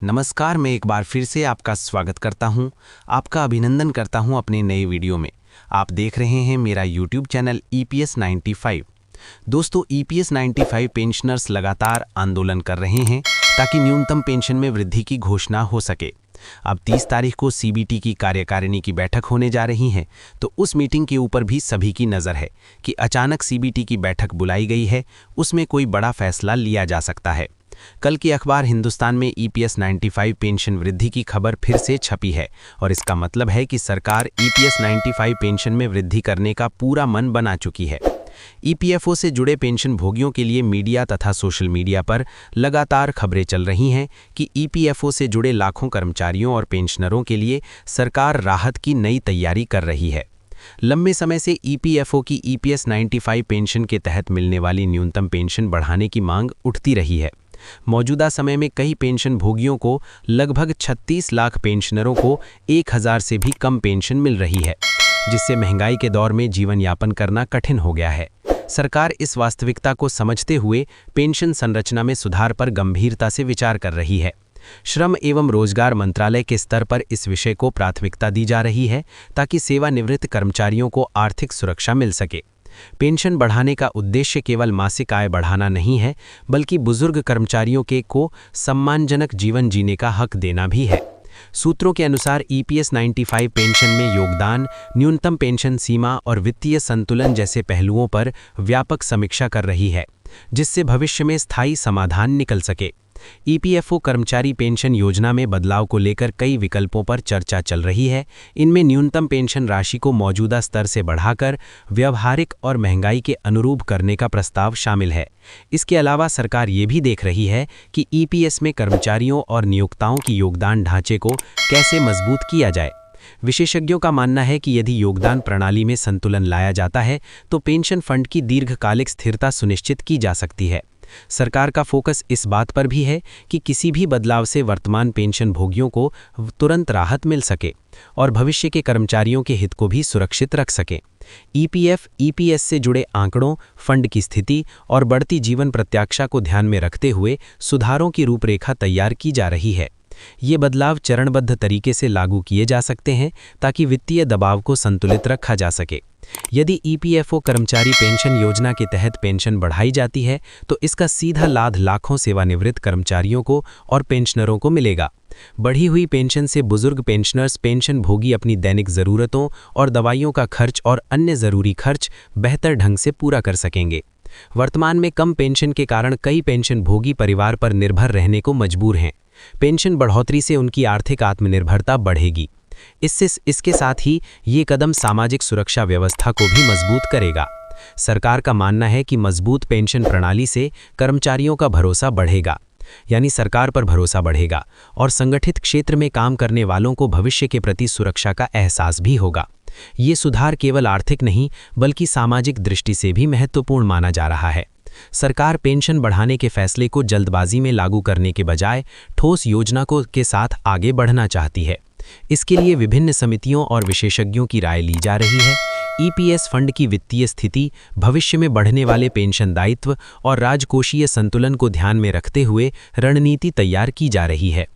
नमस्कार, मैं एक बार फिर से आपका स्वागत करता हूं, आपका अभिनंदन करता हूं अपने नए वीडियो में। आप देख रहे हैं मेरा यूट्यूब चैनल EPS 95। दोस्तों, EPS 95 पेंशनर्स लगातार आंदोलन कर रहे हैं ताकि न्यूनतम पेंशन में वृद्धि की घोषणा हो सके। अब 30 तारीख को CBT की कार्यकारिणी की बैठक होने जा रही है, तो उस मीटिंग के ऊपर भी सभी की नज़र है कि अचानक CBT की बैठक बुलाई गई है, उसमें कोई बड़ा फैसला लिया जा सकता है। कल की अखबार हिंदुस्तान में EPS 95 पेंशन वृद्धि की खबर फिर से छपी है और इसका मतलब है कि सरकार EPS 95 पेंशन में वृद्धि करने का पूरा मन बना चुकी है। EPFO से जुड़े पेंशन भोगियों के लिए मीडिया तथा सोशल मीडिया पर लगातार खबरें चल रही हैं कि EPFO से जुड़े लाखों कर्मचारियों और पेंशनरों के लिए सरकार राहत की नई तैयारी कर रही है। लंबे समय से EPFO की EPS 95 पेंशन के तहत मिलने वाली न्यूनतम पेंशन बढ़ाने की मांग उठती रही है। मौजूदा समय में कई पेंशन भोगियों को, लगभग 36 लाख पेंशनरों को 1000 से भी कम पेंशन मिल रही है, जिससे महंगाई के दौर में जीवन यापन करना कठिन हो गया है। सरकार इस वास्तविकता को समझते हुए पेंशन संरचना में सुधार पर गंभीरता से विचार कर रही है। श्रम एवं रोजगार मंत्रालय के स्तर पर इस विषय को प्राथमिकता दी जा रही है ताकि सेवानिवृत्त कर्मचारियों को आर्थिक सुरक्षा मिल सके। पेंशन बढ़ाने का उद्देश्य केवल मासिक आय बढ़ाना नहीं है, बल्कि बुजुर्ग कर्मचारियों को सम्मानजनक जीवन जीने का हक देना भी है। सूत्रों के अनुसार EPS 95 पेंशन में योगदान, न्यूनतम पेंशन सीमा और वित्तीय संतुलन जैसे पहलुओं पर व्यापक समीक्षा कर रही है, जिससे भविष्य में स्थायी समाधान निकल सके। EPFO कर्मचारी पेंशन योजना में बदलाव को लेकर कई विकल्पों पर चर्चा चल रही है। इनमें न्यूनतम पेंशन राशि को मौजूदा स्तर से बढ़ाकर व्यवहारिक और महंगाई के अनुरूप करने का प्रस्ताव शामिल है। इसके अलावा सरकार ये भी देख रही है कि EPS में कर्मचारियों और नियोक्ताओं की योगदान ढांचे को कैसे मजबूत किया जाए। विशेषज्ञों का मानना है कि यदि योगदान प्रणाली में संतुलन लाया जाता है तो पेंशन फंड की दीर्घकालिक स्थिरता सुनिश्चित की जा सकती है। सरकार का फोकस इस बात पर भी है कि किसी भी बदलाव से वर्तमान पेंशन भोगियों को तुरंत राहत मिल सके और भविष्य के कर्मचारियों के हित को भी सुरक्षित रख सके। EPS से जुड़े आंकड़ों, फंड की स्थिति और बढ़ती जीवन प्रत्याशा को ध्यान में रखते हुए सुधारों की रूपरेखा तैयार की जा रही है। ये बदलाव चरणबद्ध तरीके से लागू किए जा सकते हैं ताकि वित्तीय दबाव को संतुलित रखा जा सके। यदि EPFO कर्मचारी पेंशन योजना के तहत पेंशन बढ़ाई जाती है तो इसका सीधा लाभ लाखों सेवानिवृत्त कर्मचारियों को और पेंशनरों को मिलेगा। बढ़ी हुई पेंशन से बुजुर्ग पेंशन भोगी अपनी दैनिक ज़रूरतों और दवाइयों का खर्च और अन्य ज़रूरी खर्च बेहतर ढंग से पूरा कर सकेंगे। वर्तमान में कम पेंशन के कारण कई पेंशन भोगी परिवार पर निर्भर रहने को मजबूर हैं। पेंशन बढ़ोतरी से उनकी आर्थिक आत्मनिर्भरता बढ़ेगी। इसके साथ ही ये कदम सामाजिक सुरक्षा व्यवस्था को भी मजबूत करेगा। सरकार का मानना है कि मजबूत पेंशन प्रणाली से कर्मचारियों का भरोसा बढ़ेगा, यानी सरकार पर भरोसा बढ़ेगा और संगठित क्षेत्र में काम करने वालों को भविष्य के प्रति सुरक्षा का एहसास भी होगा। ये सुधार केवल आर्थिक नहीं बल्कि सामाजिक दृष्टि से भी महत्वपूर्ण माना जा रहा है। सरकार पेंशन बढ़ाने के फैसले को जल्दबाजी में लागू करने के बजाय ठोस योजना के साथ आगे बढ़ना चाहती है। इसके लिए विभिन्न समितियों और विशेषज्ञों की राय ली जा रही है। EPS फंड की वित्तीय स्थिति, भविष्य में बढ़ने वाले पेंशन दायित्व और राजकोषीय संतुलन को ध्यान में रखते हुए रणनीति तैयार की जा रही है।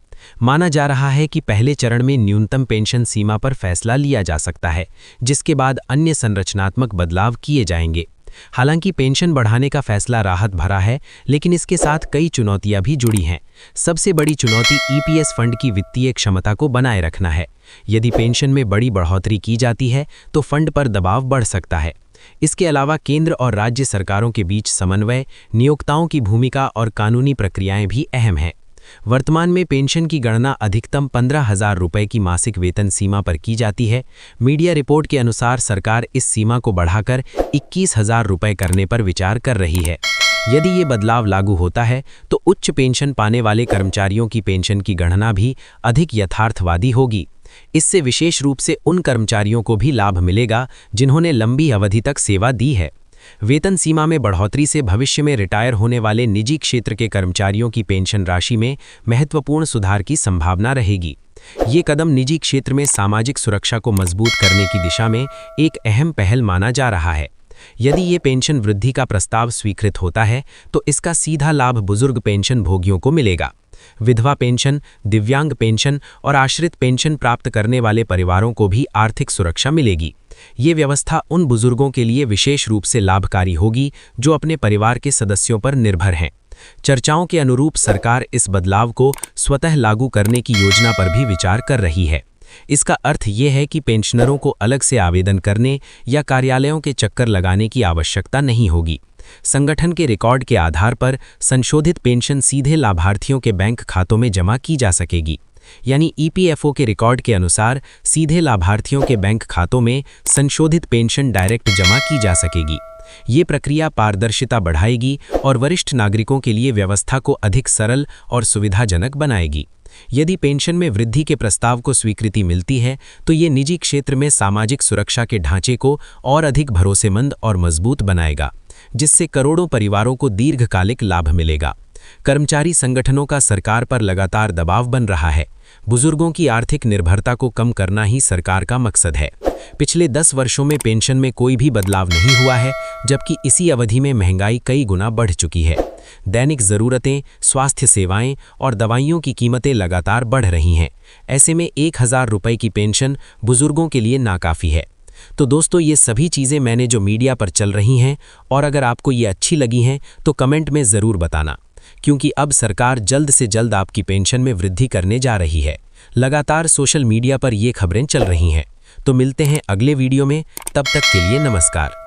माना जा रहा है कि पहले चरण में न्यूनतम पेंशन सीमा पर फैसला लिया जा सकता है, जिसके बाद अन्य संरचनात्मक बदलाव किए जाएंगे। हालांकि पेंशन बढ़ाने का फैसला राहत भरा है, लेकिन इसके साथ कई चुनौतियां भी जुड़ी हैं। सबसे बड़ी चुनौती EPS फंड की वित्तीय क्षमता को बनाए रखना है। यदि पेंशन में बड़ी बढ़ोतरी की जाती है तो फंड पर दबाव बढ़ सकता है। इसके अलावा केंद्र और राज्य सरकारों के बीच समन्वय, नियोक्ताओं की भूमिका और कानूनी प्रक्रियाएं भी अहम हैं। वर्तमान में पेंशन की गणना अधिकतम 15,000 रुपये की मासिक वेतन सीमा पर की जाती है। मीडिया रिपोर्ट के अनुसार सरकार इस सीमा को बढ़ाकर 21,000 रुपये करने पर विचार कर रही है। यदि ये बदलाव लागू होता है तो उच्च पेंशन पाने वाले कर्मचारियों की पेंशन की गणना भी अधिक यथार्थवादी होगी। इससे विशेष रूप से उन कर्मचारियों को भी लाभ मिलेगा जिन्होंने लंबी अवधि तक सेवा दी है। वेतन सीमा में बढ़ोतरी से भविष्य में रिटायर होने वाले निजी क्षेत्र के कर्मचारियों की पेंशन राशि में महत्वपूर्ण सुधार की संभावना रहेगी। ये कदम निजी क्षेत्र में सामाजिक सुरक्षा को मजबूत करने की दिशा में एक अहम पहल माना जा रहा है। यदि ये पेंशन वृद्धि का प्रस्ताव स्वीकृत होता है तो इसका सीधा लाभ बुजुर्ग पेंशन भोगियों को मिलेगा। विधवा पेंशन, दिव्यांग पेंशन और आश्रित पेंशन प्राप्त करने वाले परिवारों को भी आर्थिक सुरक्षा मिलेगी। ये व्यवस्था उन बुजुर्गों के लिए विशेष रूप से लाभकारी होगी जो अपने परिवार के सदस्यों पर निर्भर हैं। चर्चाओं के अनुरूप सरकार इस बदलाव को स्वतः लागू करने की योजना पर भी विचार कर रही है। इसका अर्थ ये है कि पेंशनरों को अलग से आवेदन करने या कार्यालयों के चक्कर लगाने की आवश्यकता नहीं होगी। संगठन के रिकॉर्ड के आधार पर संशोधित पेंशन सीधे लाभार्थियों के बैंक खातों में जमा की जा सकेगी। यानी ईपीएफओ के रिकॉर्ड के अनुसार सीधे लाभार्थियों के बैंक खातों में संशोधित पेंशन डायरेक्ट जमा की जा सकेगी। ये प्रक्रिया पारदर्शिता बढ़ाएगी और वरिष्ठ नागरिकों के लिए व्यवस्था को अधिक सरल और सुविधाजनक बनाएगी। यदि पेंशन में वृद्धि के प्रस्ताव को स्वीकृति मिलती है तो ये निजी क्षेत्र में सामाजिक सुरक्षा के ढांचे को और अधिक भरोसेमंद और मजबूत बनाएगा, जिससे करोड़ों परिवारों को दीर्घकालिक लाभ मिलेगा। कर्मचारी संगठनों का सरकार पर लगातार दबाव बन रहा है। बुजुर्गों की आर्थिक निर्भरता को कम करना ही सरकार का मकसद है। पिछले 10 वर्षों में पेंशन में कोई भी बदलाव नहीं हुआ है, जबकि इसी अवधि में महंगाई कई गुना बढ़ चुकी है। दैनिक ज़रूरतें, स्वास्थ्य सेवाएं और दवाइयों की कीमतें लगातार बढ़ रही हैं। ऐसे में 1000 रुपये की पेंशन बुजुर्गों के लिए नाकाफ़ी है। तो दोस्तों, ये सभी चीज़ें मैंने जो मीडिया पर चल रही हैं, और अगर आपको ये अच्छी लगी हैं तो कमेंट में ज़रूर बताना, क्योंकि अब सरकार जल्द से जल्द आपकी पेंशन में वृद्धि करने जा रही है। लगातार सोशल मीडिया पर ये खबरें चल रही हैं। तो मिलते हैं अगले वीडियो में, तब तक के लिए नमस्कार।